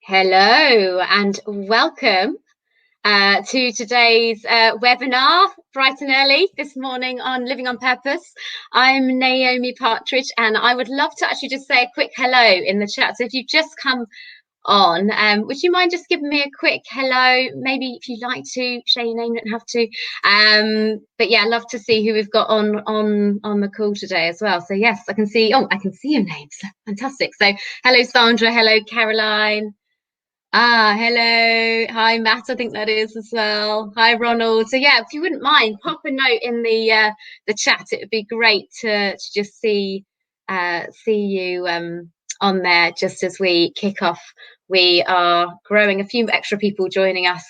Hello and welcome to today's webinar, bright and early this morning on Living on Purpose. I'm Naomi Partridge and I would love to actually just say a quick hello in the chat. So if you've just come on, would you mind just giving me a quick hello? Maybe if you'd like to share your name, you don't have to. But yeah, I'd love to see who we've got on the call today as well. So yes, I can see your names. Fantastic. So hello Sandra, hello Caroline. Hello. Hi, Matt, I think that is as well. Hi, Ronald. So yeah, if you wouldn't mind, pop a note in the chat. It would be great to just see you on there just as we kick off. We are growing, a few extra people joining us.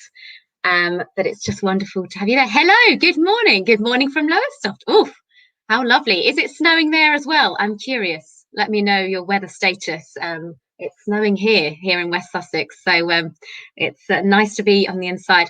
But it's just wonderful to have you there. Hello, good morning. Good morning from Lowestoft. Oh, how lovely. Is it snowing there as well? I'm curious. Let me know your weather status. It's snowing here in West Sussex, so it's nice to be on the inside.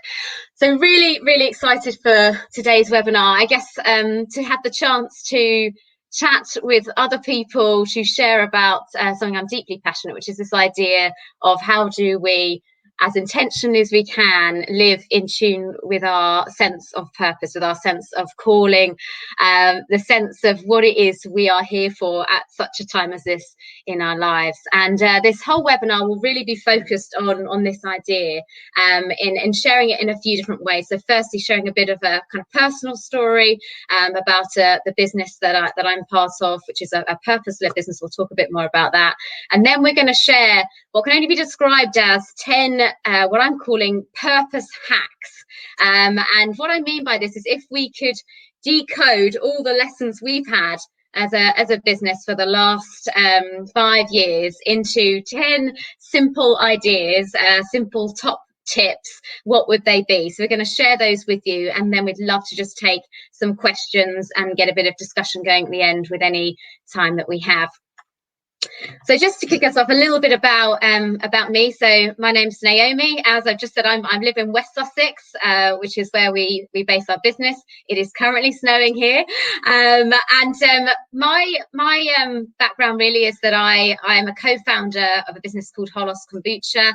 So really excited for today's webinar. I guess to have the chance to chat with other people, to share about something I'm deeply passionate, which is this idea of how do we, as intentionally as we can, live in tune with our sense of purpose, with our sense of calling, the sense of what it is we are here for at such a time as this in our lives. And this whole webinar will really be focused on this idea, in sharing it in a few different ways. So firstly, sharing a bit of a kind of personal story about the business that I'm part of, which is a purpose-led business. We'll talk a bit more about that. And then we're going to share what can only be described as 10 what I'm calling purpose hacks. And what I mean by this is if we could decode all the lessons we've had as a business for the last 5 years into 10 simple ideas, simple top tips, what would they be? So we're going to share those with you, and then we'd love to just take some questions and get a bit of discussion going at the end with any time that we have. So just to kick us off, a little bit about me. So my name's Naomi. As I've just said, I live in West Sussex, which is where we base our business. It is currently snowing here, and my background really is that I am a co-founder of a business called HOLOS Kombucha.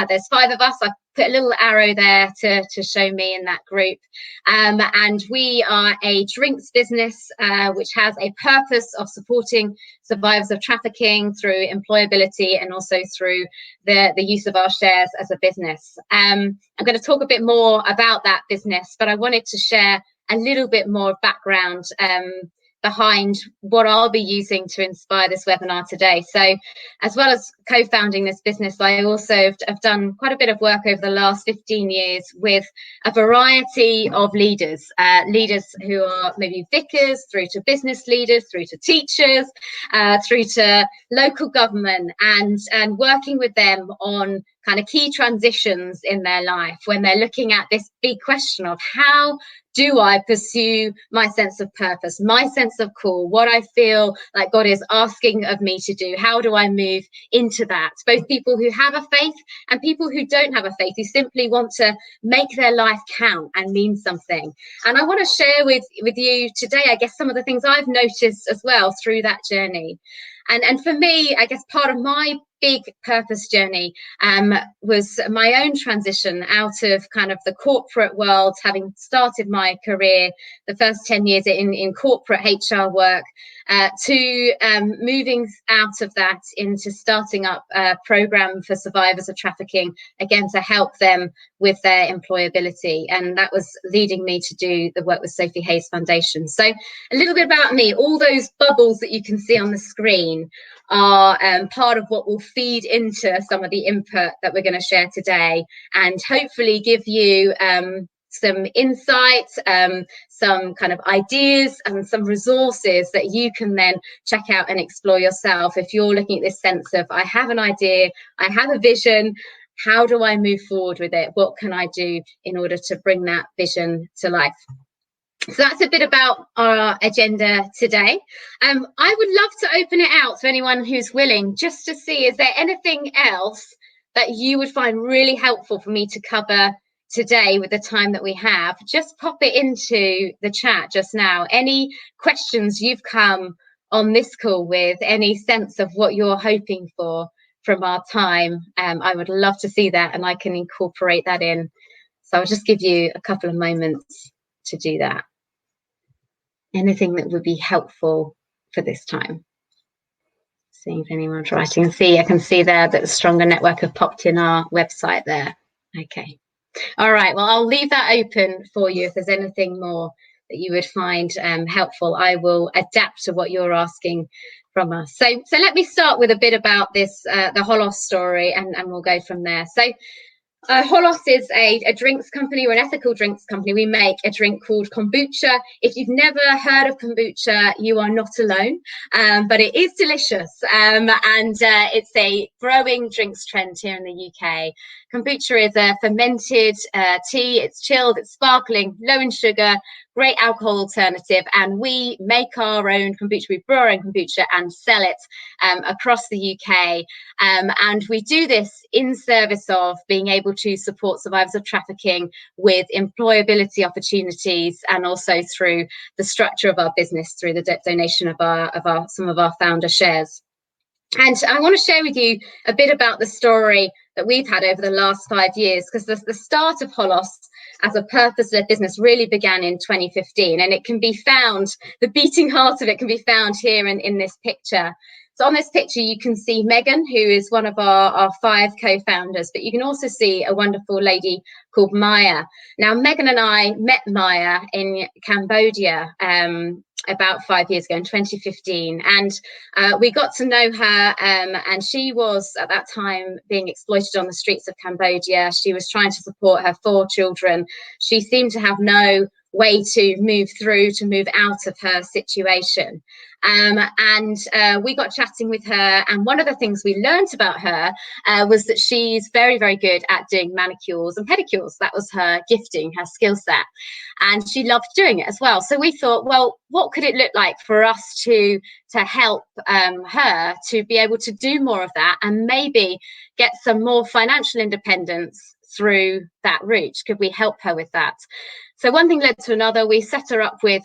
There's 5 of us. I put a little arrow there to show me in that group, and we are a drinks business which has a purpose of supporting survivors of trafficking through employability and also through the use of our shares as a business. I'm going to talk a bit more about that business, but I wanted to share a little bit more background behind what I'll be using to inspire this webinar today. So as well as co-founding this business, I also have done quite a bit of work over the last 15 years with a variety of leaders who are maybe vicars, through to business leaders, through to teachers, through to local government, and working with them on kind of key transitions in their life when they're looking at this big question of how do I pursue my sense of purpose, my sense of call, what I feel like God is asking of me to do? How do I move into that? Both people who have a faith and people who don't have a faith, who simply want to make their life count and mean something. And I want to share with you today, I guess, some of the things I've noticed as well through that journey. And for me, I guess part of my big purpose journey was my own transition out of kind of the corporate world, having started my career the first 10 years in corporate HR work, to moving out of that into starting up a program for survivors of trafficking, again, to help them with their employability. And that was leading me to do the work with Sophie Hayes Foundation. So a little bit about me. All those bubbles that you can see on the screen are part of what will feed into some of the input that we're going to share today, and hopefully give you some insights, some kind of ideas and some resources that you can then check out and explore yourself if you're looking at this sense of, I have an idea, I have a vision, how do I move forward with it? What can I do in order to bring that vision to life? So that's a bit about our agenda today. I would love to open it out to anyone who's willing, just to see, is there anything else that you would find really helpful for me to cover today with the time that we have? Just pop it into the chat just now. Any questions you've come on this call with, any sense of what you're hoping for from our time, I would love to see that, and I can incorporate that in. So I'll just give you a couple of moments to do that. Anything that would be helpful for this time. Seeing if anyone's writing. I can see there that the Stronger Network have popped in our website there. Okay. All right. Well, I'll leave that open for you if there's anything more that you would find helpful. I will adapt to what you're asking from us. So let me start with a bit about this, the Holos story, and we'll go from there. So Holos is a drinks company. We're an ethical drinks company. We make a drink called kombucha. If you've never heard of kombucha, you are not alone, but it is delicious, and it's a growing drinks trend here in the UK. Kombucha is a fermented tea. It's chilled, it's sparkling, low in sugar, great alcohol alternative, and we make our own kombucha. We brew our own kombucha and sell it across the UK, and we do this in service of being able to support survivors of trafficking with employability opportunities, and also through the structure of our business through the donation of some of our founder shares. And I want to share with you a bit about the story that we've had over the last 5 years, because the start of Holos as a purpose-led business really began in 2015, and it can be found, the beating heart of it can be found here in this picture. So on this picture, you can see Megan, who is one of our 5 co-founders, but you can also see a wonderful lady called Maya. Now, Megan and I met Maya in Cambodia about 5 years ago in 2015, and we got to know her, and she was at that time being exploited on the streets of Cambodia. She was trying to support her 4 children. She seemed to have no way to move out of her situation, and we got chatting with her, and one of the things we learned about her was that she's very, very good at doing manicures and pedicures. That was her gifting, her skill set, and she loved doing it as well. So we thought, well, what could it look like for us to help her to be able to do more of that, and maybe get some more financial independence through that route? Could we help her with that? So one thing led to another. We set her up with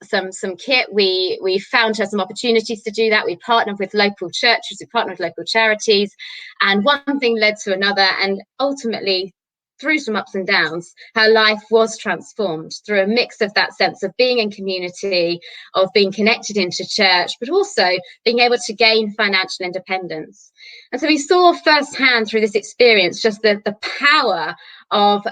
some kit. We found her some opportunities to do that. We partnered with local churches, we partnered with local charities, and one thing led to another, and ultimately, through some ups and downs, her life was transformed through a mix of that sense of being in community, of being connected into church, but also being able to gain financial independence. And so we saw firsthand through this experience just the power of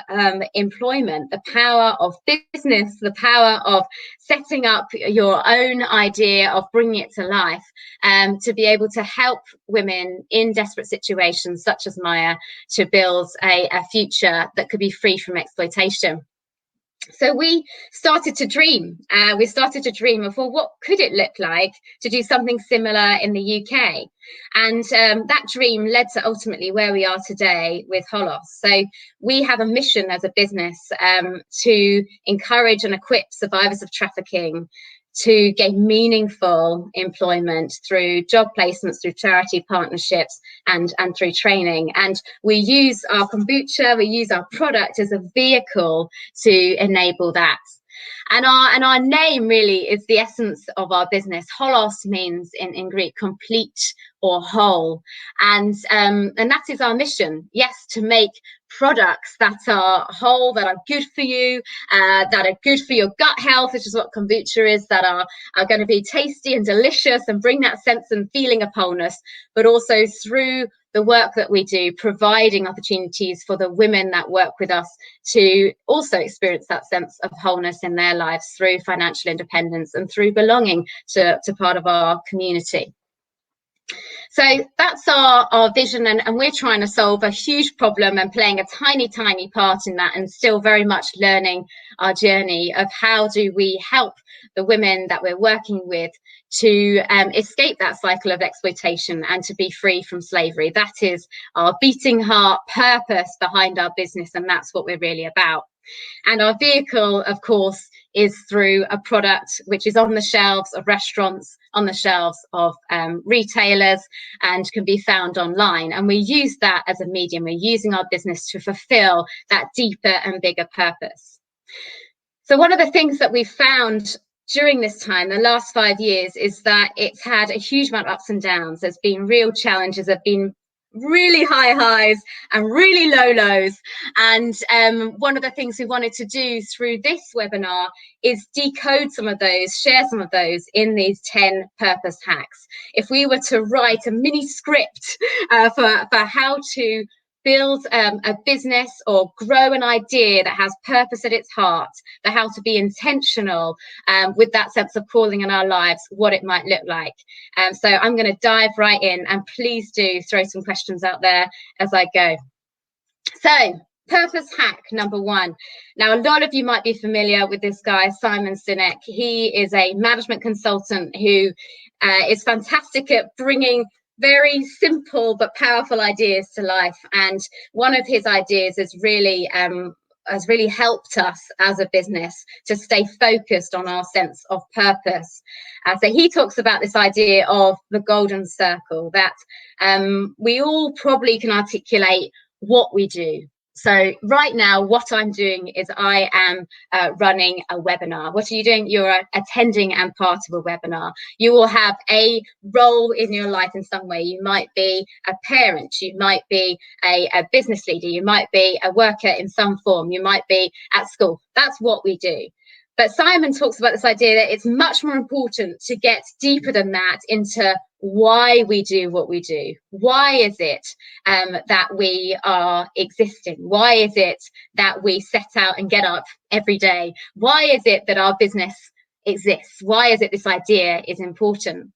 employment, the power of business, the power of setting up your own idea, of bringing it to life, to be able to help women in desperate situations such as Maya to build a future that could be free from exploitation. So we started to dream. We started to dream of, well, what could it look like to do something similar in the UK? And that dream led to ultimately where we are today with Holos. So we have a mission as a business to encourage and equip survivors of trafficking to gain meaningful employment through job placements, through charity partnerships, and through training. And we use our kombucha, we use our product as a vehicle to enable that. And our name really is the essence of our business. Holos means in Greek complete or whole, and that is our mission. Yes, to make products that are whole, that are good for you, that are good for your gut health, which is what kombucha is, that are going to be tasty and delicious and bring that sense and feeling of wholeness, but also through the work that we do, providing opportunities for the women that work with us to also experience that sense of wholeness in their lives through financial independence and through belonging to part of our community. So that's our vision, and we're trying to solve a huge problem and playing a tiny part in that, and still very much learning our journey of how do we help the women that we're working with to escape that cycle of exploitation and to be free from slavery. That is our beating heart purpose behind our business, and that's what we're really about. And our vehicle, of course, is through a product which is on the shelves of restaurants, on the shelves of retailers, and can be found online. And we use that as a medium. We're using our business to fulfill that deeper and bigger purpose. So one of the things that we've found during this time, the last 5 years, is that it's had a huge amount of ups and downs. There's been real challenges. There've been really high highs and really low lows. And one of the things we wanted to do through this webinar is decode some of those, share some of those in these 10 purpose hacks. If we were to write a mini script for how to build a business or grow an idea that has purpose at its heart, the how to be intentional with that sense of calling in our lives, what it might look like. So I'm going to dive right in, and please do throw some questions out there as I go. So purpose hack number 1. Now, a lot of you might be familiar with this guy, Simon Sinek. He is a management consultant who is fantastic at bringing very simple but powerful ideas to life. And one of his ideas has really helped us as a business to stay focused on our sense of purpose. So he talks about this idea of the Golden Circle, that we all probably can articulate what we do. So right now, what I'm doing is I am running a webinar. What are you doing? You're attending and part of a webinar. You will have a role in your life in some way. You might be a parent. You might be a business leader. You might be a worker in some form. You might be at school. That's what we do. But Simon talks about this idea that it's much more important to get deeper than that into why we do what we do. Why is it that we are existing? Why is it that we set out and get up every day? Why is it that our business exists? Why is it this idea is important?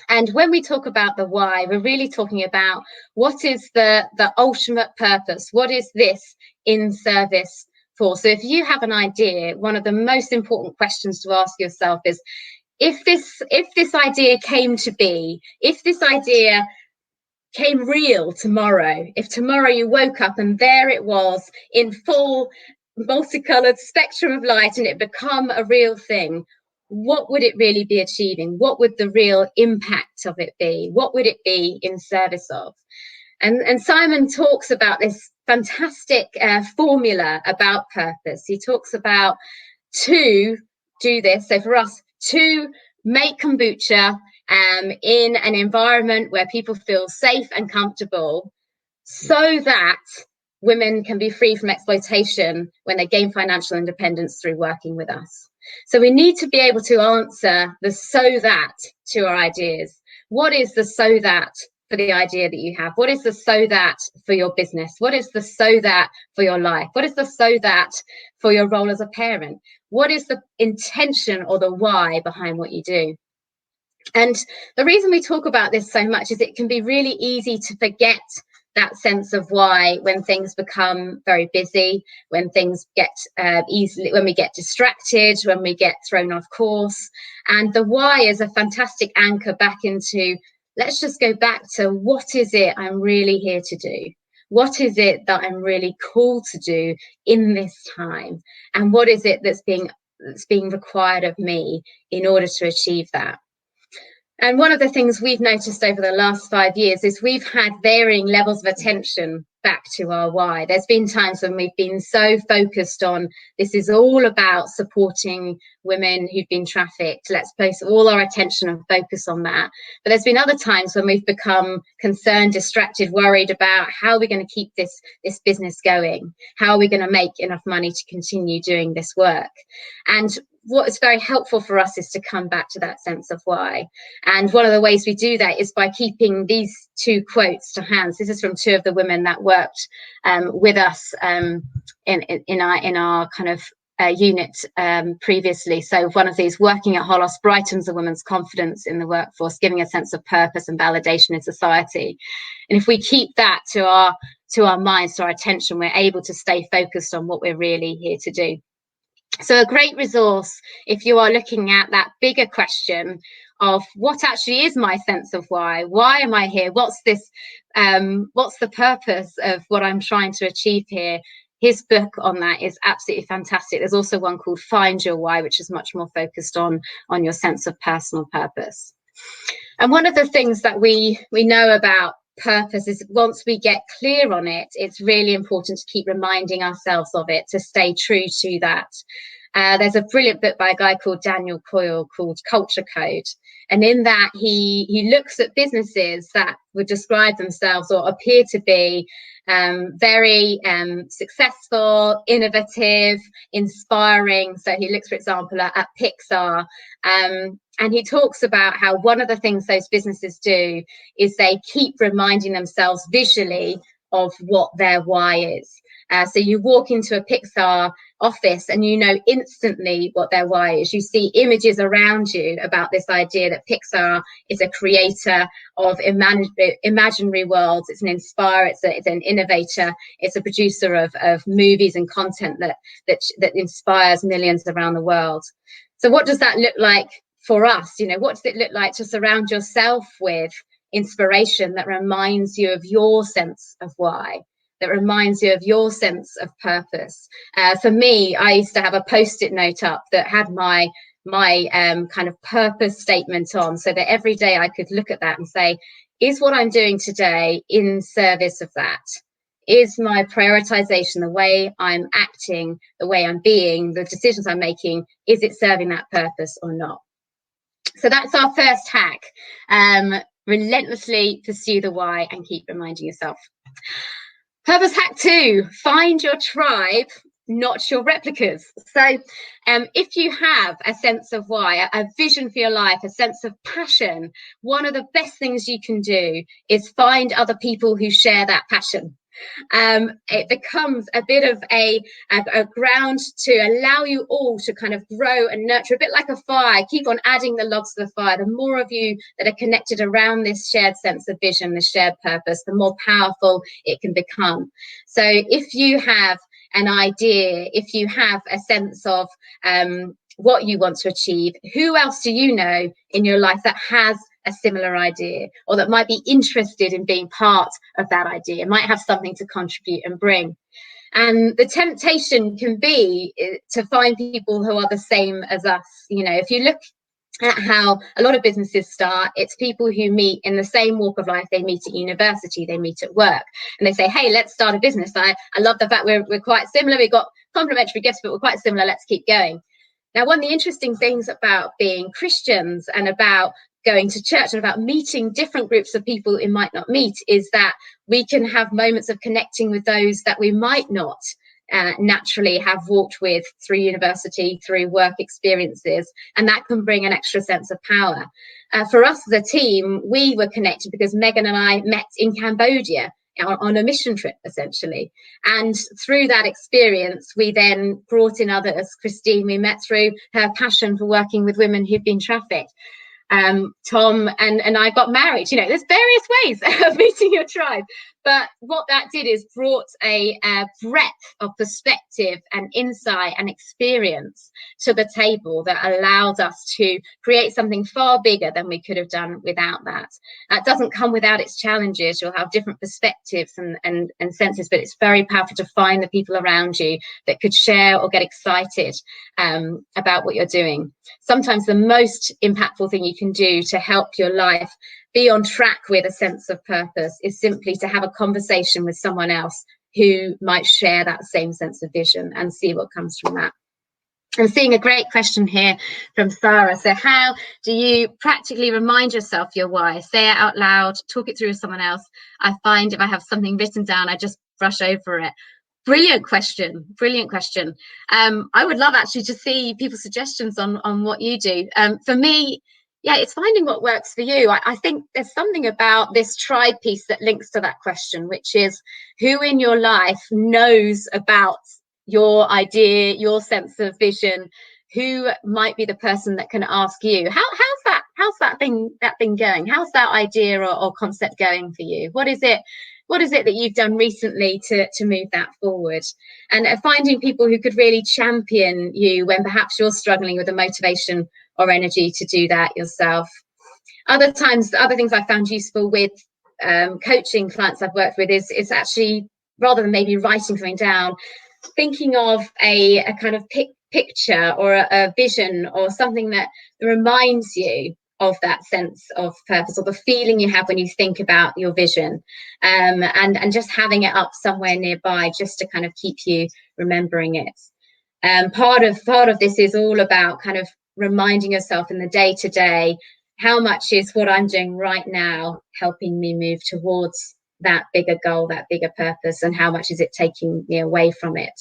And when we talk about the why, we're really talking about what is the ultimate purpose? What is this in service for? So if you have an idea, one of the most important questions to ask yourself is, if this idea came to be, if this idea came real tomorrow, if tomorrow you woke up and there it was in full multicolored spectrum of light and it become a real thing, what would it really be achieving? What would the real impact of it be? What would it be in service of? And Simon talks about this fantastic formula about purpose. He talks about to do this. So for us, to make kombucha in an environment where people feel safe and comfortable, so that women can be free from exploitation when they gain financial independence through working with us. So we need to be able to answer the so that to our ideas. What is the so that for the idea that you have? What is the so that for your business? What is the so that for your life? What is the so that for your role as a parent? What is the intention or the why behind what you do? And the reason we talk about this so much is it can be really easy to forget that sense of why when things become very busy, when things get when we get distracted, when we get thrown off course. And the why is a fantastic anchor back into, let's just go back to, what is it I'm really here to do? What is it that I'm really called to do in this time? And what is it that's being required of me in order to achieve that? And one of the things we've noticed over the last 5 years is we've had varying levels of attention back to our why. There's been times when we've been so focused on, this is all about supporting women who've been trafficked. Let's place all our attention and focus on that. But there's been other times when we've become concerned, distracted, worried about, how are we going to keep this business going? How are we going to make enough money to continue doing this work? And what is very helpful for us is to come back to that sense of why. And one of the ways we do that is by keeping these 2 quotes to hand. This is from 2 of the women that worked with us in our kind of unit previously. So one of these, working at Holos brightens a woman's confidence in the workforce, giving a sense of purpose and validation in society. And if we keep that to our minds, to our attention, we're able to stay focused on what we're really here to do. So a great resource if you are looking at that bigger question of, what actually is my sense of why? Why am I here? What's the purpose of what I'm trying to achieve here? His book on that is absolutely fantastic. There's also one called Find Your Why, which is much more focused on your sense of personal purpose. And one of the things that we know about purpose is, once we get clear on it, it's really important to keep reminding ourselves of it, to stay true to that. There's a brilliant book by a guy called Daniel Coyle called Culture Code. And in that, he looks at businesses that would describe themselves or appear to be very successful, innovative, inspiring. So he looks, for example, at Pixar. And he talks about how one of the things those businesses do is they keep reminding themselves visually of what their why is. So you walk into a Pixar office and you know instantly what their why is. You see images around you about this idea that Pixar is a creator of imaginary worlds. It's an inspirer. It's an innovator. It's a producer of movies and content that inspires millions around the world. So what does that look like for us? You know, what does it look like to surround yourself with inspiration that reminds you of your sense of why, that reminds you of your sense of purpose? For me, I used to have a post-it note up that had my kind of purpose statement on, so that every day I could look at that and say, is what I'm doing today in service of that? Is my prioritization, the way I'm acting, the way I'm being, the decisions I'm making, is it serving that purpose or not? So that's our first hack. Relentlessly pursue the why and keep reminding yourself. Purpose hack 2, find your tribe, not your replicas. So if you have a sense of why, a vision for your life, a sense of passion, one of the best things you can do is find other people who share that passion. It becomes a bit of a ground to allow you all to kind of grow and nurture, a bit like a fire. Keep on adding the logs to the fire. The more of you that are connected around this shared sense of vision, this shared purpose, the more powerful it can become. So if you have an idea, if you have a sense of what you want to achieve, who else do you know in your life that has a similar idea, or that might be interested in being part of that idea, might have something to contribute and bring? And the temptation can be to find people who are the same as us. You know, if you look at how a lot of businesses start, it's people who meet in the same walk of life. They meet at university, they meet at work, and they say, hey, let's start a business. I love the fact we're quite similar. We've got complementary gifts, but we're quite similar. Let's keep going. Now, one of the interesting things about being Christians and about going to church and about meeting different groups of people we might not meet is that we can have moments of connecting with those that we might not naturally have walked with through university, through work experiences, and that can bring an extra sense of power. For us as a team, we were connected because Megan and I met in Cambodia on a mission trip, essentially. And through that experience, we then brought in others. Christine, we met through her passion for working with women who've been trafficked. Tom and I got married. You know, there's various ways of meeting your tribe. But what that did is brought a breadth of perspective and insight and experience to the table that allowed us to create something far bigger than we could have done without that. That doesn't come without its challenges. You'll have different perspectives and senses, but it's very powerful to find the people around you that could share or get excited about what you're doing. Sometimes the most impactful thing you can do to help your life be on track with a sense of purpose is simply to have a conversation with someone else who might share that same sense of vision and see what comes from that. I'm seeing a great question here from Sarah. So how do you practically remind yourself your why? Say it out loud, talk it through with someone else. I find if I have something written down, I just brush over it. Brilliant question. Brilliant question. I would love actually to see people's suggestions on what you do. For me, yeah, it's finding what works for you. I think there's something about this tribe piece that links to that question, which is who in your life knows about your idea, your sense of vision, who might be the person that can ask you, how's that thing going? How's that idea or concept going for you? What is it that you've done recently to move that forward? And finding people who could really champion you when perhaps you're struggling with the motivation or energy to do that yourself. Other things I found useful with coaching clients I've worked with is actually, rather than maybe writing something down, thinking of a kind of picture or a vision or something that reminds you of that sense of purpose or the feeling you have when you think about your vision, and just having it up somewhere nearby just to kind of keep you remembering it. Part of this is all about kind of reminding yourself in the day to day, how much is what I'm doing right now helping me move towards that bigger goal, that bigger purpose, and how much is it taking me away from it.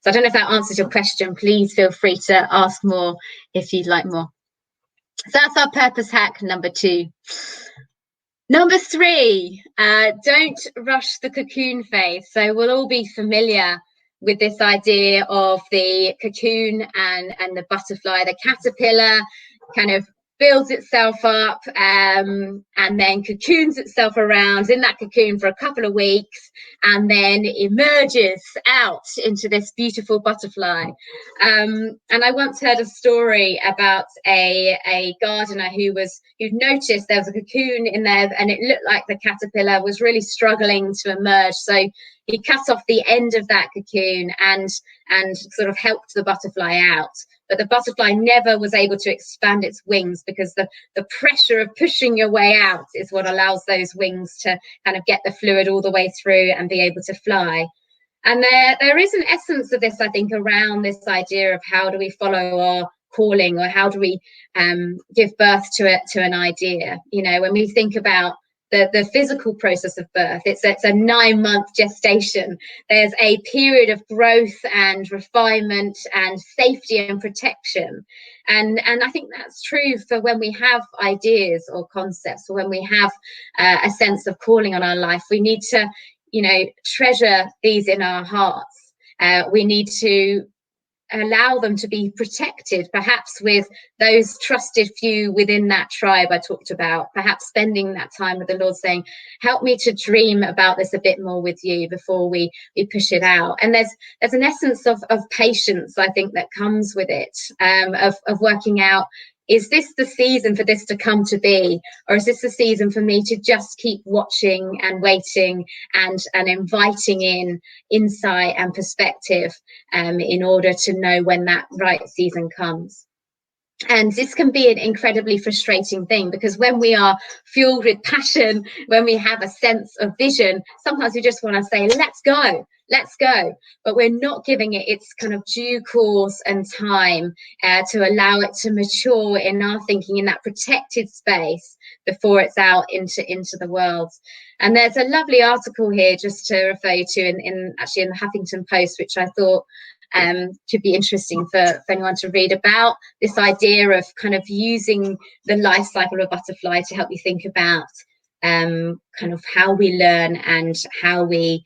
So I don't know if that answers your question. Please feel free to ask more if you'd like more. So that's our purpose hack number 2. Number 3, don't rush the cocoon phase. So we'll all be familiar with this idea of the cocoon and the butterfly. The caterpillar kind of builds itself up and then cocoons itself around in that cocoon for a couple of weeks, and then emerges out into this beautiful butterfly. And I once heard a story about a gardener who'd noticed there was a cocoon in there and it looked like the caterpillar was really struggling to emerge. So he cut off the end of that cocoon and sort of helped the butterfly out. But the butterfly never was able to expand its wings, because the pressure of pushing your way out is what allows those wings to kind of get the fluid all the way through and be able to fly. And there is an essence of this, I think, around this idea of how do we follow our calling, or how do we give birth to an idea. You know, when we think about the physical process of birth, it's a 9-month gestation. There's a period of growth and refinement and safety and protection, and I think that's true for when we have ideas or concepts, or when we have a sense of calling on our life. We need to, you know, treasure these in our hearts. We need to allow them to be protected, perhaps with those trusted few within that tribe I talked about, perhaps spending that time with the Lord saying, help me to dream about this a bit more with you before we push it out. And there's an essence of patience, I think, that comes with it, of working out, is this the season for this to come to be, or is this the season for me to just keep watching and waiting and inviting in insight and perspective in order to know when that right season comes? And this can be an incredibly frustrating thing, because when we are fueled with passion, when we have a sense of vision, sometimes we just want to say, let's go, but we're not giving it its kind of due course and time to allow it to mature in our thinking in that protected space before it's out into the world. And there's a lovely article here just to refer you to in the Huffington Post, which I thought could be interesting for anyone to read, about this idea of kind of using the life cycle of a butterfly to help you think about kind of how we learn and how we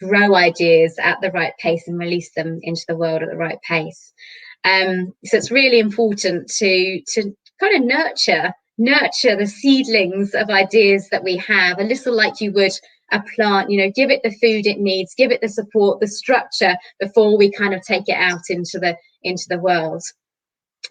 grow ideas at the right pace and release them into the world at the right pace. So it's really important to kind of nurture the seedlings of ideas that we have, a little like you would a plant. You know, give it the food it needs, give it the support, the structure, before we kind of take it out into the world.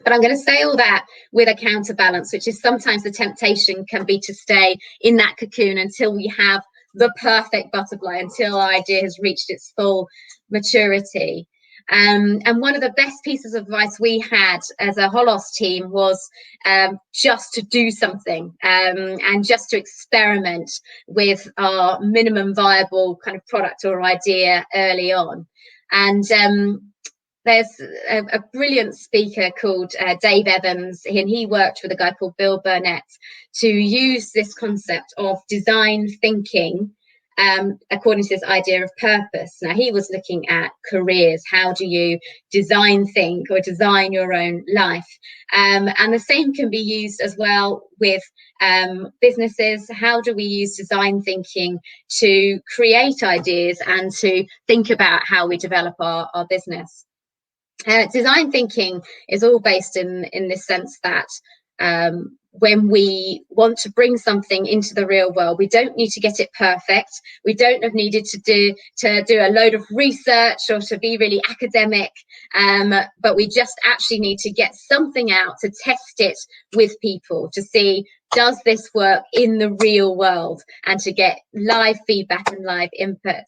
But I'm going to say all that with a counterbalance, which is sometimes the temptation can be to stay in that cocoon until we have the perfect butterfly, until our idea has reached its full maturity. And one of the best pieces of advice we had as a Holos team was just to do something and just to experiment with our minimum viable kind of product or idea early on. And there's a brilliant speaker called Dave Evans, and he worked with a guy called Bill Burnett to use this concept of design thinking according to this idea of purpose. Now, he was looking at careers. How do you design think or design your own life? And the same can be used as well with businesses. How do we use design thinking to create ideas and to think about how we develop our business? Design thinking is all based in this sense that when we want to bring something into the real world, we don't need to get it perfect. We don't have needed to do a load of research or to be really academic, but we just actually need to get something out to test it with people to see, does this work in the real world, and to get live feedback and live input.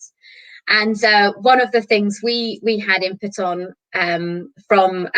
And one of the things we had input on from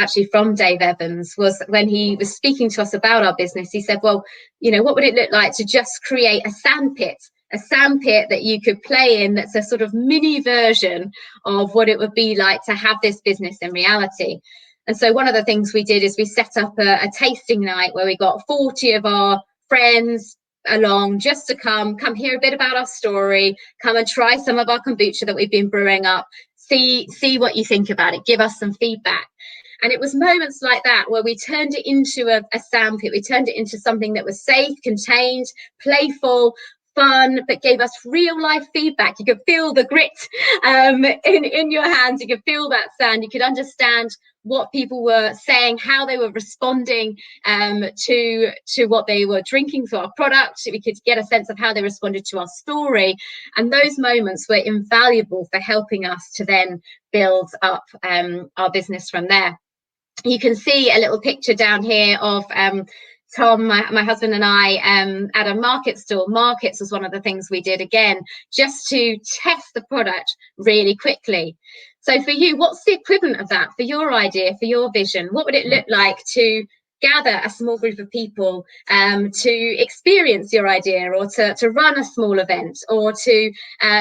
Dave Evans was when he was speaking to us about our business. He said, well, you know, what would it look like to just create a sandpit a sandpit that you could play in, that's a sort of mini version of what it would be like to have this business in reality. And so one of the things we did is we set up a tasting night where we got 40 of our friends along, just to come hear a bit about our story, come and try some of our kombucha that we've been brewing up, see what you think about it, give us some feedback. And it was moments like that where we turned it into a sandpit. We turned it into something that was safe, contained, playful, fun, but gave us real life feedback. You could feel the grit in your hands. You could feel that sand. You could understand what people were saying, how they were responding to what they were drinking through our product. We could get a sense of how they responded to our story. And those moments were invaluable for helping us to then build up our business from there. You can see a little picture down here of Tom, my husband, and I at a market stall. Markets was one of the things we did, again, just to test the product really quickly. So for you, what's the equivalent of that for your idea, for your vision? What would it look like to gather a small group of people to experience your idea, or to run a small event, or to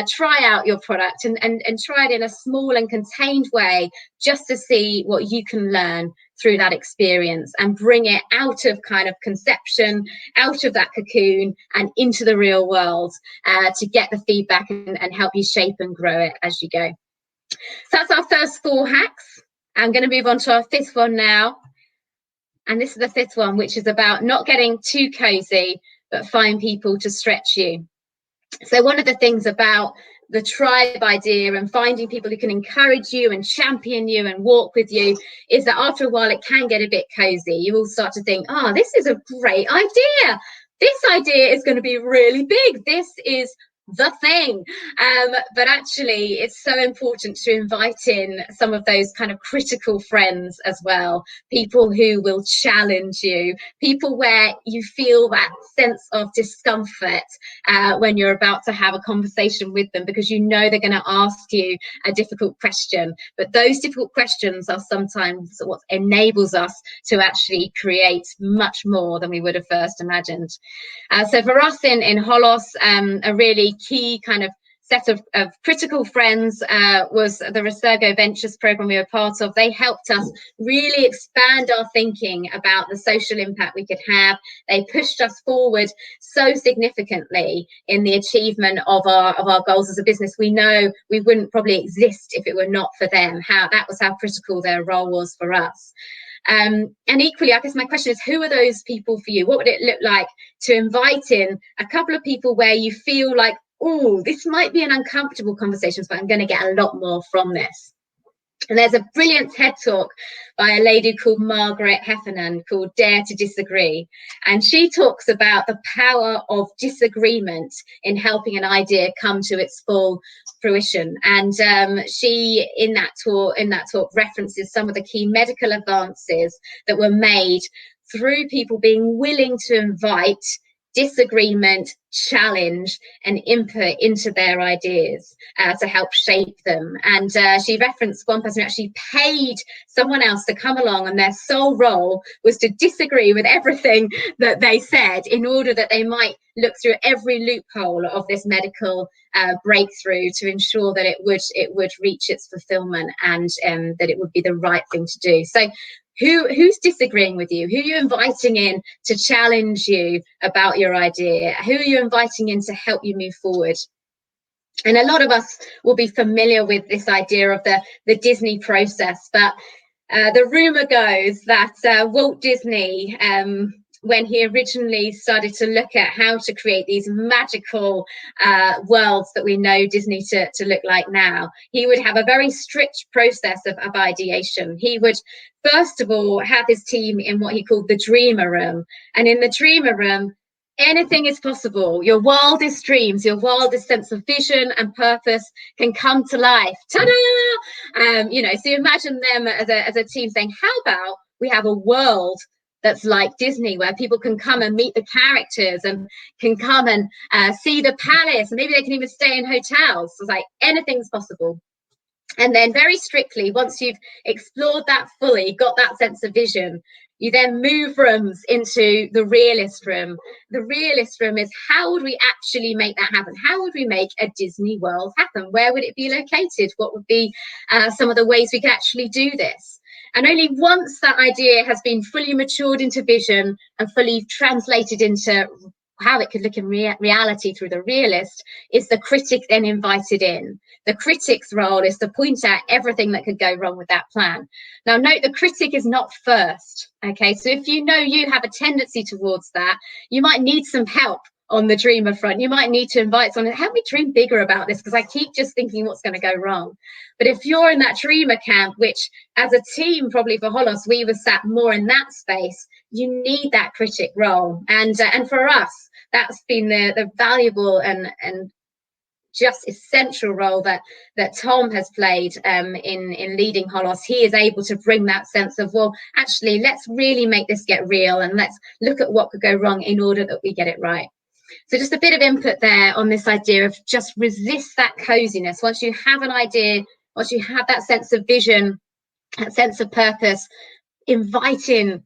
try out your product and try it in a small and contained way, just to see what you can learn through that experience, and bring it out of kind of conception, out of that cocoon, and into the real world to get the feedback and help you shape and grow it as you go. So that's our first 4 hacks. I'm going to move on to our 5th one now. And this is the 5th one, which is about not getting too cozy, but find people to stretch you. So one of the things about the tribe idea and finding people who can encourage you and champion you and walk with you is that after a while it can get a bit cozy. You all start to think, oh, this is a great idea. This idea is going to be really big. This is the thing. But actually, it's so important to invite in some of those kind of critical friends as well, people who will challenge you, people where you feel that sense of discomfort when you're about to have a conversation with them, because you know they're going to ask you a difficult question. But those difficult questions are sometimes what enables us to actually create much more than we would have first imagined. So for us in Holos, a really key kind of set of critical friends was the Resurgo Ventures program we were part of. They helped us really expand our thinking about the social impact we could have. They pushed us forward so significantly in the achievement of our goals as a business. We know we wouldn't probably exist if it were not for them. That was how critical their role was for us. And equally, I guess my question is, who are those people for you? What would it look like to invite in a couple of people where you feel like, oh, this might be an uncomfortable conversation, but I'm going to get a lot more from this? And there's a brilliant TED talk by a lady called Margaret Heffernan called Dare to Disagree. And she talks about the power of disagreement in helping an idea come to its full fruition. And she, in that talk, references some of the key medical advances that were made through people being willing to invite disagreement, challenge, and input into their ideas to help shape them. And she referenced one person who actually paid someone else to come along, and their sole role was to disagree with everything that they said in order that they might look through every loophole of this medical breakthrough to ensure that it would reach its fulfillment, and that it would be the right thing to do. So who's disagreeing with you? Who are you inviting in to challenge you about your idea? Who are you inviting in to help you move forward? And a lot of us will be familiar with this idea of the Disney process, but the rumor goes that Walt Disney, when he originally started to look at how to create these magical worlds that we know Disney to look like now, he would have a very strict process of ideation. He would, first of all, have his team in what he called the dreamer room. And in the dreamer room, anything is possible. Your wildest dreams, your wildest sense of vision and purpose can come to life. Ta-da! So you imagine them as a team saying, how about we have a world that's like Disney, where people can come and meet the characters and can come and see the palace, and maybe they can even stay in hotels. So it's like anything's possible. And then very strictly, once you've explored that fully, got that sense of vision, You then move rooms into the realist room. The realist room is, how would we actually make that happen? How would we make a Disney World happen? Where would it be located? What would be some of the ways we could actually do this? And only once that idea has been fully matured into vision and fully translated into how it could look in reality through the realist, is the critic then invited in. The critic's role is to point out everything that could go wrong with that plan. Now, note, the critic is not first. Okay, so if you know you have a tendency towards that, you might need some help on the dreamer front. You might need to invite someone, help me dream bigger about this, because I keep just thinking what's going to go wrong. But if you're in that dreamer camp, which as a team, probably for Holos, we were sat more in that space, you need that critic role. And for us, that's been the valuable and just essential role that Tom has played in leading Holos. He is able to bring that sense of, well, actually, let's really make this get real, and let's look at what could go wrong in order that we get it right. So just a bit of input there on this idea of just resist that coziness. Once you have an idea, once you have that sense of vision, that sense of purpose, inviting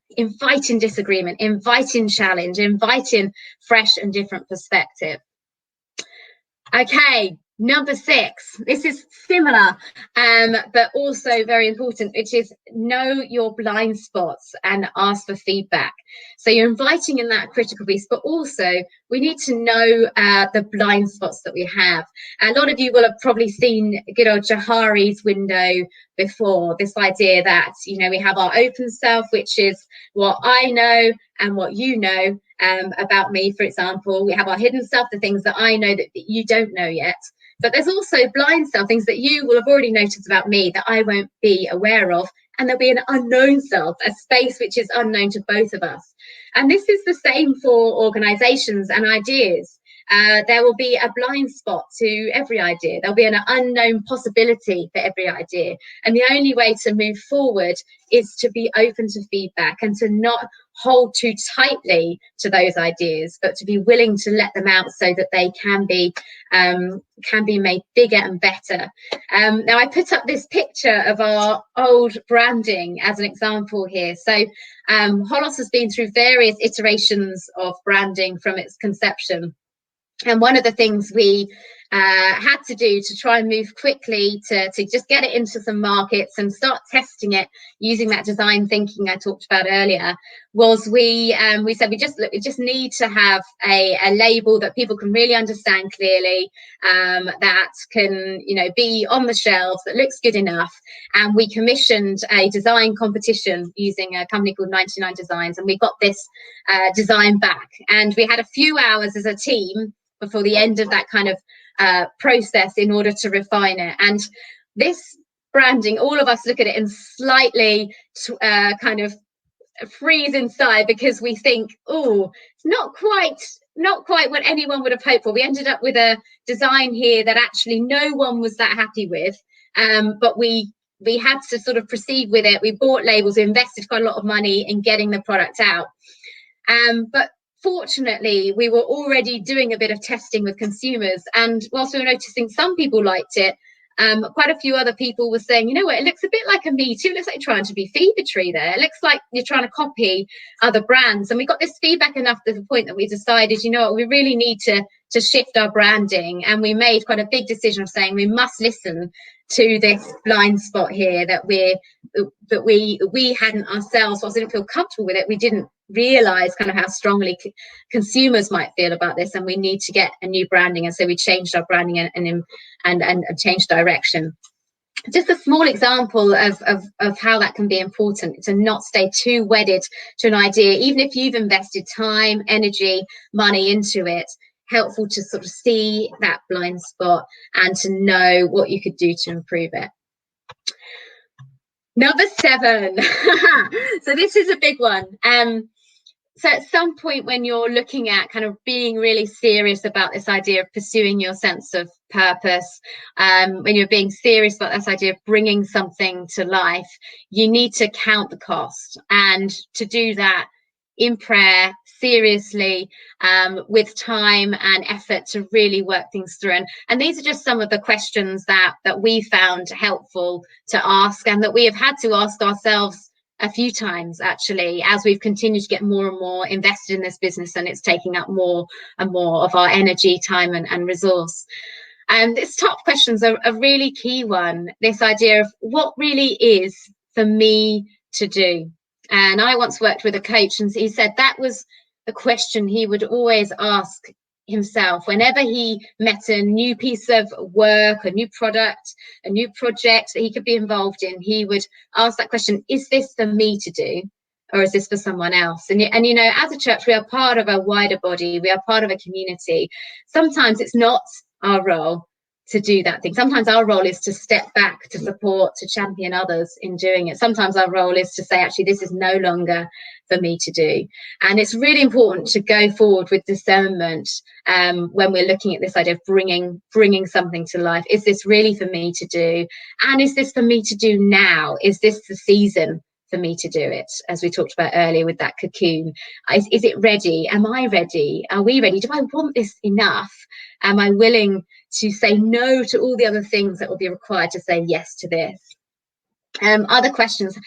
disagreement, inviting challenge, inviting fresh and different perspective. Okay, number 6. This is similar, but also very important, which is know your blind spots and ask for feedback. So you're inviting in that critical piece, but also we need to know the blind spots that we have. A lot of you will have probably seen good old Johari's window before, this idea that, you know, we have our open self, which is what I know and what you know about me. For example, we have our hidden self, the things that I know that you don't know yet. But there's also blind self, things that you will have already noticed about me that I won't be aware of. And there'll be an unknown self, a space which is unknown to both of us. And this is the same for organizations and ideas. There will be a blind spot to every idea. There'll be an unknown possibility for every idea. And the only way to move forward is to be open to feedback and to not hold too tightly to those ideas, but to be willing to let them out so that they can be made bigger and better. Now, I put up this picture of our old branding as an example here. So Holos has been through various iterations of branding from its conception. And one of the things we had to do to try and move quickly to just get it into some markets and start testing it using that design thinking I talked about earlier was we said we just need to have a label that people can really understand clearly, that can, you know, be on the shelves, that looks good enough. And we commissioned a design competition using a company called 99 Designs, and we got this design back, and we had a few hours as a team before the end of that kind of process in order to refine it. And this branding, all of us look at it and slightly kind of freeze inside, because we think, oh, it's not quite what anyone would have hoped for. We ended up with a design here that actually no one was that happy with, but we had to sort of proceed with it. We bought labels, we invested quite a lot of money in getting the product out, but fortunately, we were already doing a bit of testing with consumers, and whilst we were noticing some people liked it, quite a few other people were saying, you know what, it looks a bit like a Me Too. It looks like you're trying to be fevertree there. It looks like you're trying to copy other brands. And we got this feedback enough to the point that we decided, you know what, we really need to shift our branding. And we made quite a big decision of saying we must listen to this blind spot here that we hadn't ourselves. Whilst we didn't feel comfortable with it, we didn't realize kind of how strongly consumers might feel about this, and we need to get a new branding. And so we changed our branding and changed direction. Just a small example of how that can be important, to not stay too wedded to an idea, even if you've invested time, energy, money into it. Helpful to sort of see that blind spot and to know what you could do to improve it. Number 7. So this is a big one. So at some point when you're looking at kind of being really serious about this idea of pursuing your sense of purpose, when you're being serious about this idea of bringing something to life, you need to count the cost. And to do that in prayer, seriously, with time and effort to really work things through. And these are just some of the questions that we found helpful to ask, and that we have had to ask ourselves a few times, actually, as we've continued to get more and more invested in this business, and it's taking up more and more of our energy, time, and resource. And this top question is a really key one, this idea of what really is for me to do. And I once worked with a coach, and he said that was the question he would always ask himself whenever he met a new piece of work, a new product, a new project that he could be involved in. He would ask that question, is this for me to do, or is this for someone else? And you know, as a church, we are part of a wider body, we are part of a community. Sometimes it's not our role to do that thing. Sometimes our role is to step back, to support, to champion others in doing it. Sometimes our role is to say, actually, this is no longer for me to do. And it's really important to go forward with discernment when we're looking at this idea of bringing something to life. Is this really for me to do? And is this for me to do now? Is this the season for me to do it? As we talked about earlier with that cocoon, is it ready? Am I ready? Are we ready? Do I want this enough? Am I willing to say no to all the other things that will be required to say yes to this? Other questions: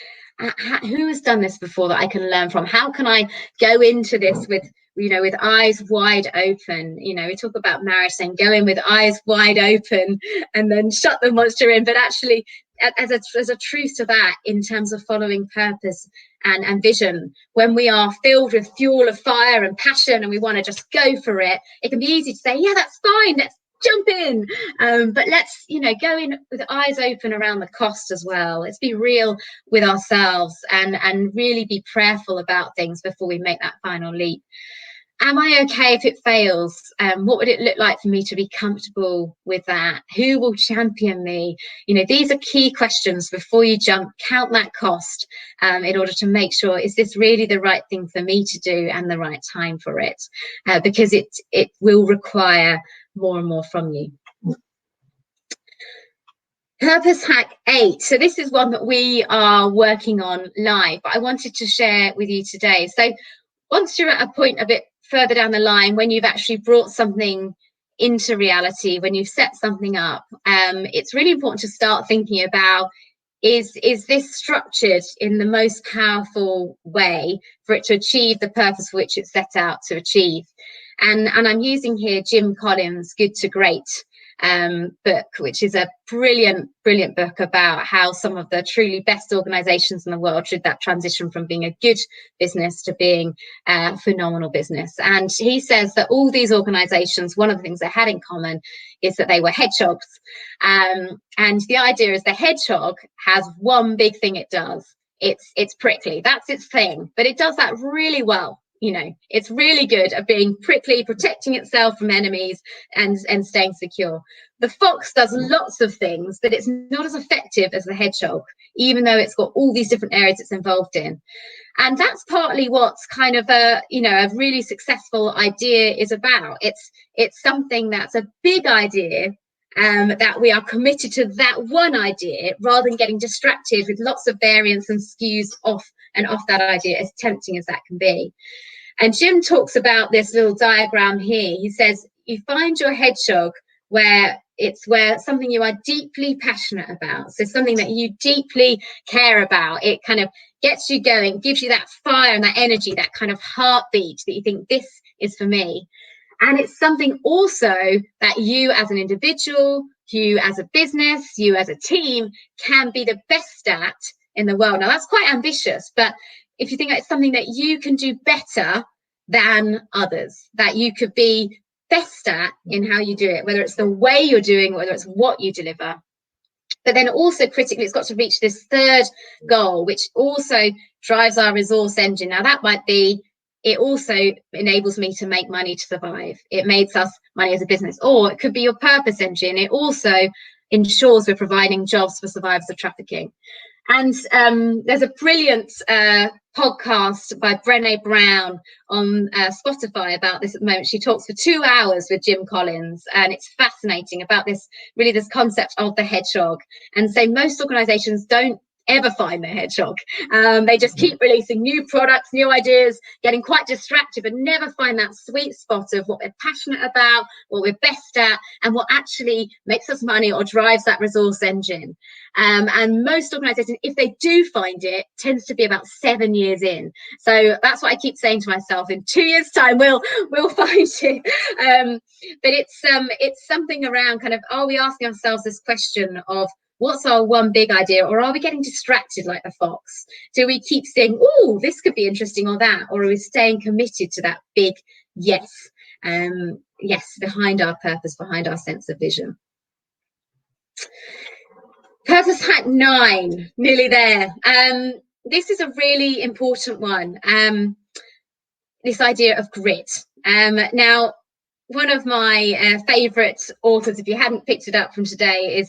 who has done this before that I can learn from? How can I go into this with, you know, with eyes wide open? You know, we talk about marriage saying go in with eyes wide open and then shut the monster in, but actually as a truth to that in terms of following purpose and vision, when we are filled with fuel of fire and passion and we want to just go for it, it can be easy to say, yeah, that's fine, let's jump in, but let's, you know, go in with eyes open around the cost as well. Let's be real with ourselves and really be prayerful about things before we make that final leap. Am I okay if it fails? What would it look like for me to be comfortable with that? Who will champion me? You know, these are key questions before you jump. Count that cost in order to make sure, is this really the right thing for me to do and the right time for it? Because it will require more and more from you. Purpose hack 8. So this is one that we are working on live, but I wanted to share with you today. So once you're at a point a bit further down the line, when you've actually brought something into reality, when you've set something up, it's really important to start thinking about, is this structured in the most powerful way for it to achieve the purpose for which it's set out to achieve? And I'm using here Jim Collins' Good to Great book, which is a brilliant book about how some of the truly best organizations in the world did that transition from being a good business to being a phenomenal business. And he says that all these organizations, one of the things they had in common is that they were hedgehogs. And the idea is the hedgehog has one big thing it does. It's prickly. That's its thing, but it does that really well. You know, it's really good at being prickly, protecting itself from enemies and staying secure. The fox does lots of things, but it's not as effective as the hedgehog, even though it's got all these different areas it's involved in. And that's partly what's kind of a really successful idea is about. It's something that's a big idea, that we are committed to that one idea rather than getting distracted with lots of variants and skews off that idea, as tempting as that can be. And Jim talks about this little diagram here. He says, you find your hedgehog where something you are deeply passionate about. So something that you deeply care about. It kind of gets you going, gives you that fire and that energy, that kind of heartbeat that you think, this is for me. And it's something also that you as an individual, you as a business, you as a team can be the best at in the world. Now that's quite ambitious, but if you think it's something that you can do better than others, that you could be best at in how you do it, whether it's the way you're doing, whether it's what you deliver. But then also critically, it's got to reach this third goal, which also drives our resource engine. Now that might be, it also enables me to make money to survive. It makes us money as a business, or it could be your purpose engine. It also ensures we're providing jobs for survivors of trafficking. And there's a brilliant podcast by Brené Brown on Spotify about this at the moment. She talks for 2 hours with Jim Collins, and it's fascinating about this concept of the hedgehog. And so most organizations don't ever find their hedgehog. They just keep releasing new products, new ideas, getting quite distracted, but never find that sweet spot of what we're passionate about, what we're best at, and what actually makes us money or drives that resource engine. And most organizations, if they do find it, tends to be about 7 years in. So that's what I keep saying to myself, in 2 years time we'll find it. But it's something around kind of, are we asking ourselves this question of what's our one big idea, or are we getting distracted like the fox? Do we keep saying, oh, this could be interesting, or that, or are we staying committed to that big yes, yes, behind our purpose, behind our sense of vision? Purpose hack 9, nearly there. This is a really important one. This idea of grit. Now, one of my favourite authors, if you hadn't picked it up from today,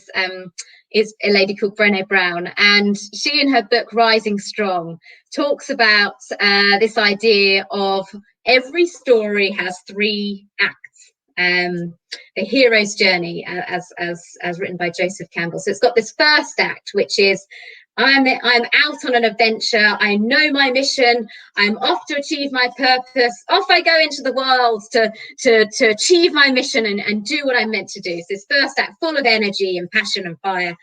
is a lady called Brené Brown, and she, in her book Rising Strong, talks about this idea of every story has 3 acts. The hero's journey, as written by Joseph Campbell. So it's got this first act, which is I'm out on an adventure. I know my mission. I'm off to achieve my purpose. Off I go into the world to achieve my mission and do what I'm meant to do. So this first act, full of energy and passion and fire.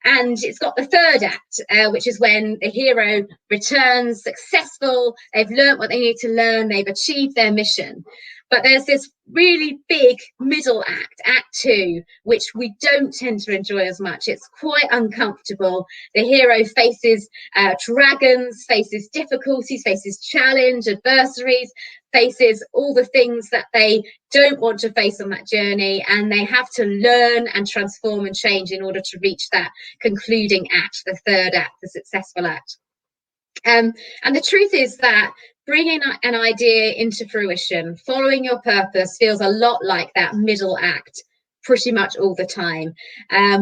And it's got the third act, which is when the hero returns successful. They've learned what they need to learn. They've achieved their mission. But there's this really big middle act, act 2, which we don't tend to enjoy as much. It's quite uncomfortable. The hero faces dragons, faces difficulties, faces challenge, adversaries, faces all the things that they don't want to face on that journey, and they have to learn and transform and change in order to reach that concluding act, the third act, the successful act. And the truth is that bringing an idea into fruition, following your purpose, feels a lot like that middle act pretty much all the time.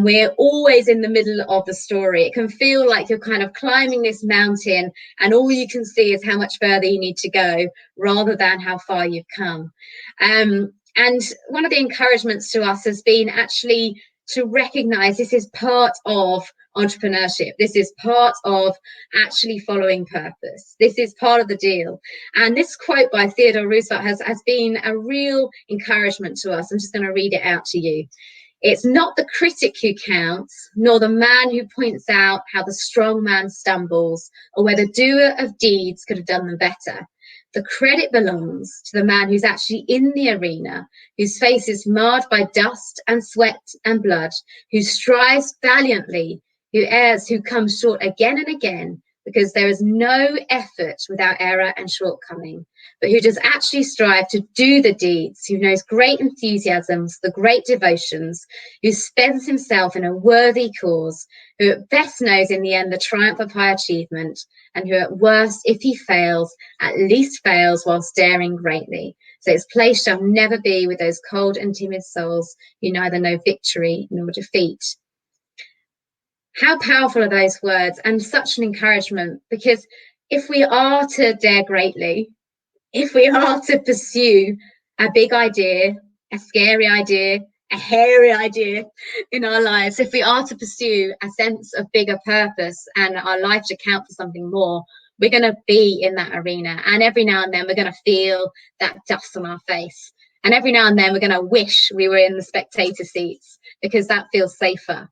We're always in the middle of the story. It can feel like you're kind of climbing this mountain and all you can see is how much further you need to go rather than how far you've come. And one of the encouragements to us has been actually to recognize this is part of entrepreneurship. This is part of actually following purpose. This is part of the deal. And this quote by Theodore Roosevelt has been a real encouragement to us. I'm just going to read it out to you. It's not the critic who counts, nor the man who points out how the strong man stumbles, or where the doer of deeds could have done them better. The credit belongs to the man who's actually in the arena, whose face is marred by dust and sweat and blood, who strives valiantly, who errs, who comes short again and again, because there is no effort without error and shortcoming, but who does actually strive to do the deeds, who knows great enthusiasms, the great devotions, who spends himself in a worthy cause, who at best knows in the end the triumph of high achievement, and who at worst, if he fails, at least fails whilst daring greatly. So its place shall never be with those cold and timid souls who neither know victory nor defeat. How powerful are those words, and such an encouragement, because if we are to dare greatly, if we are to pursue a big idea, a scary idea, a hairy idea in our lives, if we are to pursue a sense of bigger purpose and our life to count for something more, we're going to be in that arena. And every now and then we're going to feel that dust on our face. And every now and then we're going to wish we were in the spectator seats because that feels safer.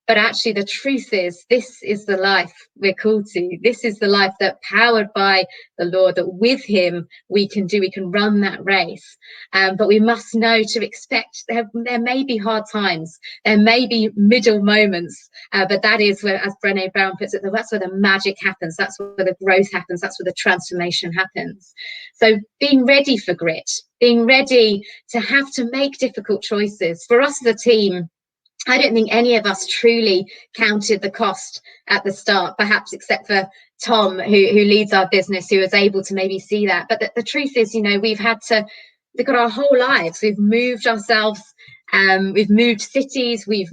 But actually, the truth is, this is the life we're called to. This is the life that, powered by the Lord, that with him we can run that race. But we must know to expect there may be hard times. There may be middle moments. But that is where, as Brené Brown puts it, that's where the magic happens. That's where the growth happens. That's where the transformation happens. So being ready for grit, being ready to have to make difficult choices. For us as a team, I don't think any of us truly counted the cost at the start, perhaps except for Tom, who leads our business, who was able to maybe see that. But the truth is, we've got our whole lives. We've moved ourselves. We've moved cities. We've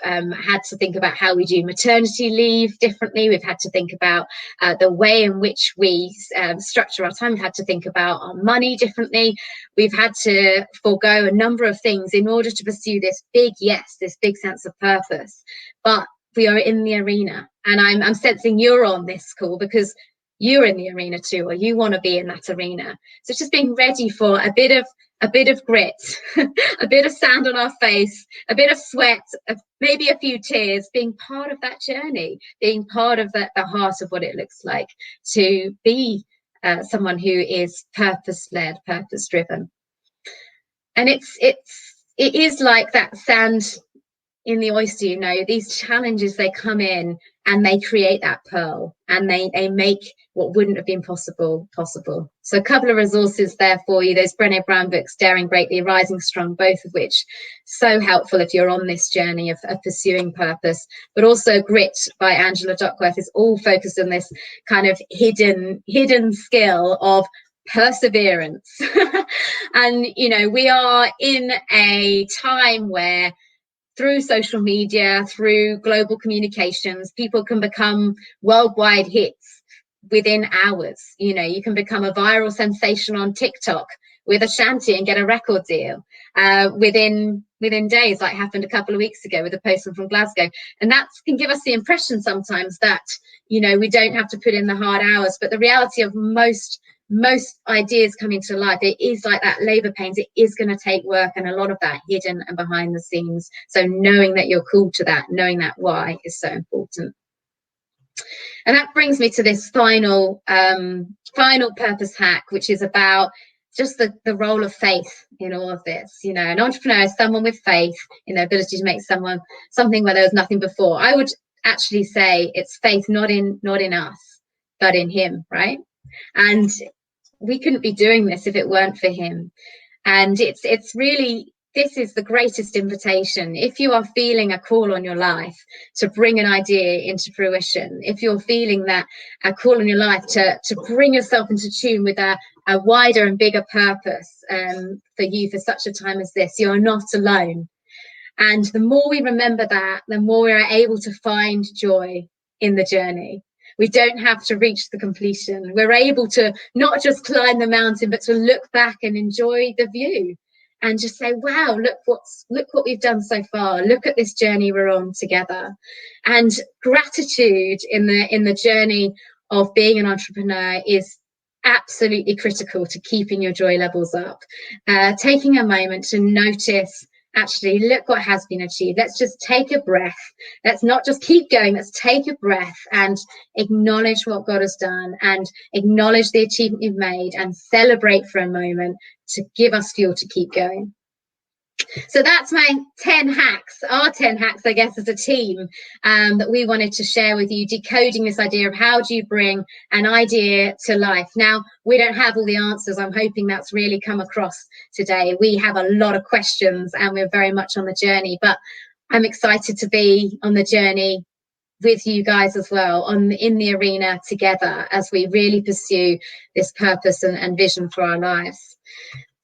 had to think about how we do maternity leave differently. We've had to think about the way in which we structure our time. We've had to think about our money differently. We've had to forego a number of things in order to pursue this big yes, this big sense of purpose. But we are in the arena. And I'm sensing you're on this call because you're in the arena too, or you want to be in that arena. So it's just being ready for a bit of grit, a bit of sand on our face, a bit of sweat, maybe a few tears, being part of that journey, being part of the heart of what it looks like to be someone who is purpose-led, purpose-driven. And it is like that sand in the oyster, you know, these challenges, they come in and they create that pearl, and they make what wouldn't have been possible. So a couple of resources there for you. Those Brené Brown books, Daring Greatly, Rising Strong, both of which so helpful if you're on this journey of pursuing purpose. But also Grit by Angela Duckworth is all focused on this kind of hidden skill of perseverance. And, you know, we are in a time where through social media, through global communications, people can become worldwide hits within hours. You know, you can become a viral sensation on TikTok with a shanty and get a record deal within days, like happened a couple of weeks ago with a postman from Glasgow. And that can give us the impression sometimes that, you know, we don't have to put in the hard hours. But the reality of most ideas coming to life, it is like that labor pains. It is going to take work, and a lot of that hidden and behind the scenes. So knowing that you're called to that, knowing that why, is so important. And that brings me to this final purpose hack, which is about just the role of faith in all of this. You know, an entrepreneur is someone with faith in their ability to make something where there was nothing before. I would actually say it's faith not in us, but in him, right? And we couldn't be doing this if it weren't for him. And it's really, this is the greatest invitation. If you are feeling a call on your life to bring an idea into fruition, if you're feeling that a call on your life to bring yourself into tune with a wider and bigger purpose for you for such a time as this, you're not alone. And the more we remember that, the more we are able to find joy in the journey. We don't have to reach the completion. We're able to not just climb the mountain, but to look back and enjoy the view and just say, wow, look what we've done so far. Look at this journey we're on together. And gratitude in the journey of being an entrepreneur is absolutely critical to keeping your joy levels up. Taking a moment to notice, actually, look what has been achieved. Let's just take a breath. Let's not just keep going. Let's take a breath and acknowledge what God has done, and acknowledge the achievement you've made, and celebrate for a moment to give us fuel to keep going. So that's my 10 hacks, our 10 hacks, I guess, as a team that we wanted to share with you, decoding this idea of how do you bring an idea to life. Now, we don't have all the answers. I'm hoping that's really come across today. We have a lot of questions and we're very much on the journey, but I'm excited to be on the journey with you guys as well, in the arena together as we really pursue this purpose and vision for our lives.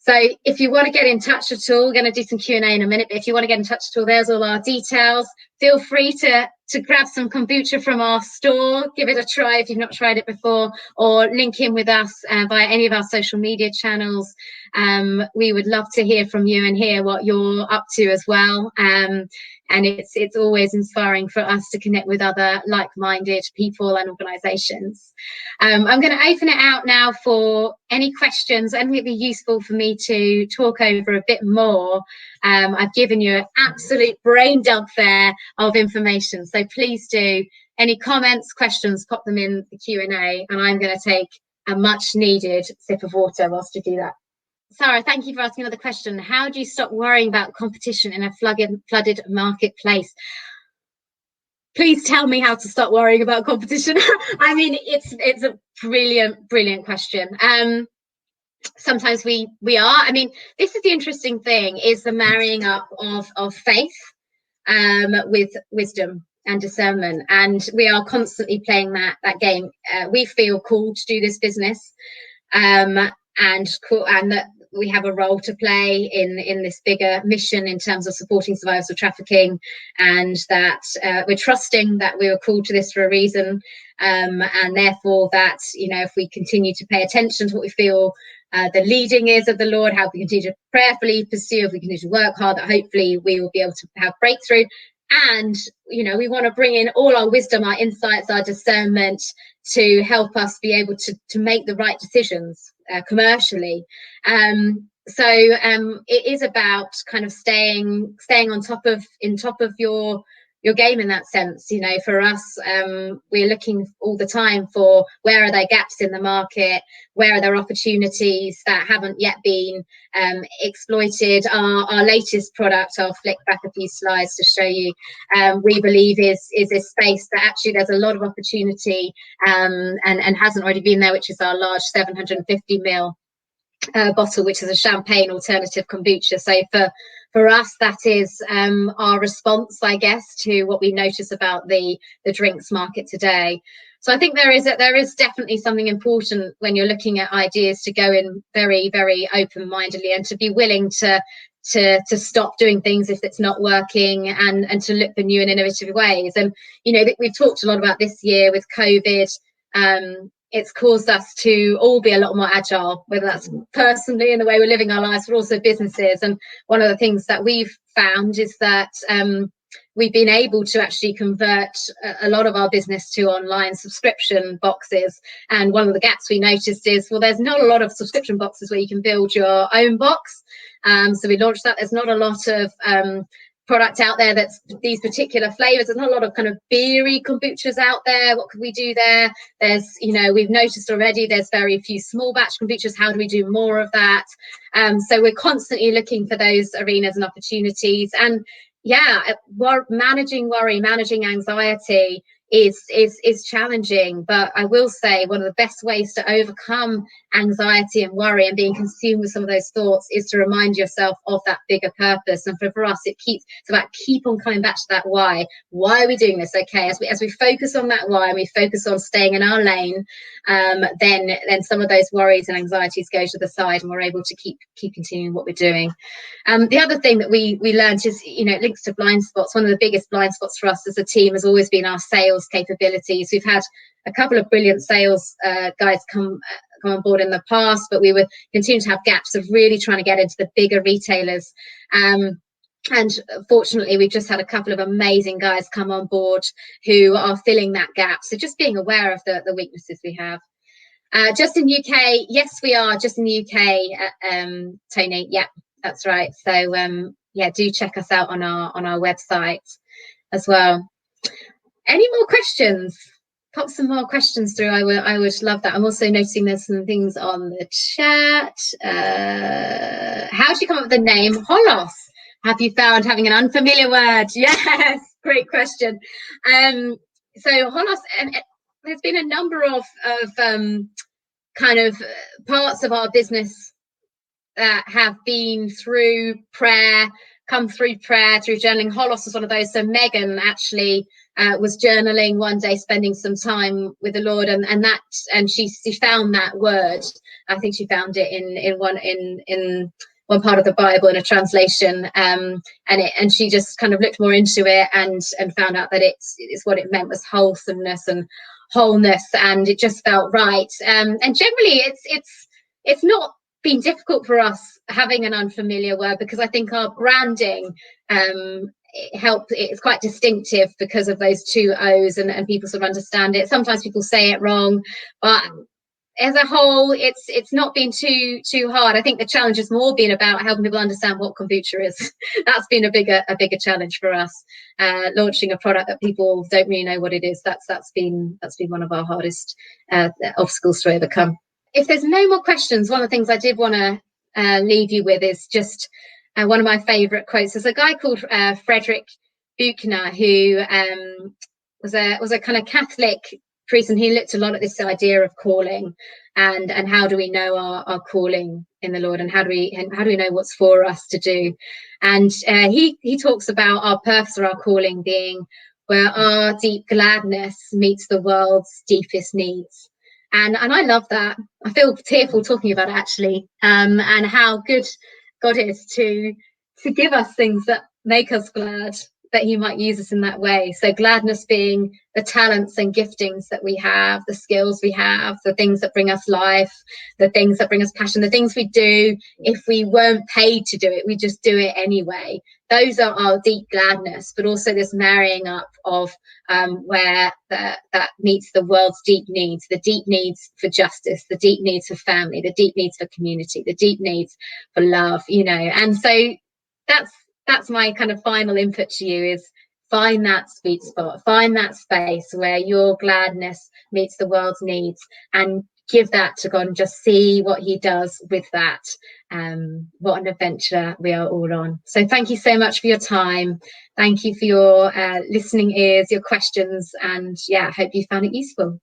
So if you want to get in touch at all, we're going to do some Q&A in a minute, but if you want to get in touch at all, there's all our details. Feel free to grab some kombucha from our store, give it a try if you've not tried it before, or link in with us via any of our social media channels. We would love to hear from you and hear what you're up to as well. And it's always inspiring for us to connect with other like-minded people and organisations. I'm going to open it out now for any questions, and it'd be useful for me to talk over a bit more. I've given you an absolute brain dump there of information, so please do. Any comments, questions, pop them in the Q&A, and I'm going to take a much-needed sip of water whilst you do that. Sarah, thank you for asking another question. How do you stop worrying about competition in a flooded marketplace? Please tell me how to stop worrying about competition. I mean, it's a brilliant question. Sometimes we are. I mean, this is the interesting thing, is the marrying up of faith with wisdom and discernment, and we are constantly playing that game. We feel called to do this business, and that we have a role to play in this bigger mission in terms of supporting survivors of trafficking, and that we're trusting that we were called to this for a reason, and therefore that, you know, if we continue to pay attention to what we feel the leading is of the Lord, how we continue to prayerfully pursue, if we continue to work hard, that hopefully we will be able to have breakthrough. And, you know, we want to bring in all our wisdom, our insights, our discernment to help us be able to make the right decisions commercially. It is about kind of staying on top of your game in that sense. You know, for us, we're looking all the time for where are there gaps in the market, where are there opportunities that haven't yet been exploited. Our latest product, I'll flick back a few slides to show you, we believe is a space that actually there's a lot of opportunity and hasn't already been there, which is our large 750 ml bottle, which is a champagne alternative kombucha. So for us, that is our response, I guess, to what we notice about the drinks market today. So I think there is definitely something important when you're looking at ideas to go in very, very open-mindedly and to be willing to stop doing things if it's not working, and to look for new and innovative ways. And, you know, we've talked a lot about this year with COVID. It's caused us to all be a lot more agile, whether that's personally in the way we're living our lives, but also businesses. And one of the things that we've found is that we've been able to actually convert a lot of our business to online subscription boxes. And one of the gaps we noticed is, well, there's not a lot of subscription boxes where you can build your own box. So we launched that. There's not a lot of product out there that's these particular flavors. There's not a lot of kind of beery kombuchas out there. What could we do there? There's, you know, we've noticed already there's very few small batch kombuchas. How do we do more of that? So we're constantly looking for those arenas and opportunities. And yeah, managing worry, managing anxiety is challenging, but I will say one of the best ways to overcome anxiety and worry and being consumed with some of those thoughts is to remind yourself of that bigger purpose. And for us, it's about keep on coming back to that why are we doing this? Okay, as we focus on that why and we focus on staying in our lane, then some of those worries and anxieties go to the side and we're able to keep continuing what we're doing. The other thing that we learned is, you know, it links to blind spots. One of the biggest blind spots for us as a team has always been our sales capabilities. We've had a couple of brilliant sales guys come on board in the past, but we would continue to have gaps of really trying to get into the bigger retailers. And fortunately, we've just had a couple of amazing guys come on board who are filling that gap. So just being aware of the weaknesses we have. Just in UK, yes, we are just in the UK, Tony. Yeah, that's right. So yeah, do check us out on our website as well. Any more questions? Pop some more questions through. I would love that. I'm also noticing there's some things on the chat. How did you come up with the name Holos? Have you found having an unfamiliar word? Yes, great question. So Holos, and there's been a number of kind of parts of our business that have been through prayer, come through prayer, through journaling. Holos was one of those. So Megan actually was journaling one day, spending some time with the Lord, and she found that word. I think she found it in one part of the Bible in a translation, and she just kind of looked more into it and found out that it's what it meant was wholesomeness and wholeness, and it just felt right. And generally, it's not been difficult for us having an unfamiliar word, because I think our branding it's quite distinctive because of those two O's, and people sort of understand it. Sometimes people say it wrong, but as a whole, it's not been too hard. I think the challenge has more been about helping people understand what kombucha is. That's been a bigger challenge for us. Launching a product that people don't really know what it is. That's been one of our hardest obstacles to overcome. If there's no more questions, one of the things I did want to leave you with is just one of my favourite quotes. There's a guy called Frederick Buechner who was a kind of Catholic priest, and he looked a lot at this idea of calling and how do we know our calling in the Lord, and how do we know what's for us to do. And he talks about our purpose or our calling being where our deep gladness meets the world's deepest needs. And I love that. I feel tearful talking about it, actually, and how good God is to give us things that make us glad. that he might use us in that way. So gladness being the talents and giftings that we have, the skills we have, the things that bring us life, the things that bring us passion, the things we do if we weren't paid to do it, we just do it anyway. Those are our deep gladness, but also this marrying up of where that meets the world's deep needs, the deep needs for justice, the deep needs for family, the deep needs for community, the deep needs for love, you know. And so that's my kind of final input to you, is find that sweet spot, find that space where your gladness meets the world's needs, and give that to God and just see what he does with that. What an adventure we are all on. So thank you so much for your time. Thank you for your listening ears, your questions, and yeah, I hope you found it useful.